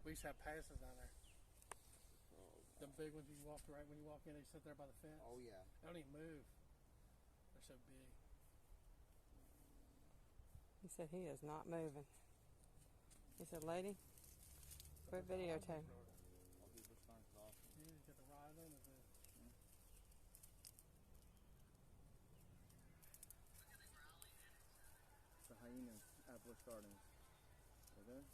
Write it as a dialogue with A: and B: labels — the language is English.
A: We used to have passes down there.
B: Oh,
A: The big ones you walk right when you walk in, they sit there by the fence.
B: oh yeah.
A: They don't even move. They're so big.
C: He said he is not moving. He said, lady, quit videotaping.
B: Oh, he looks nice, awesome.
A: Yeah, you got the ride on it.
B: The hyenas at Busch Gardens. Are there?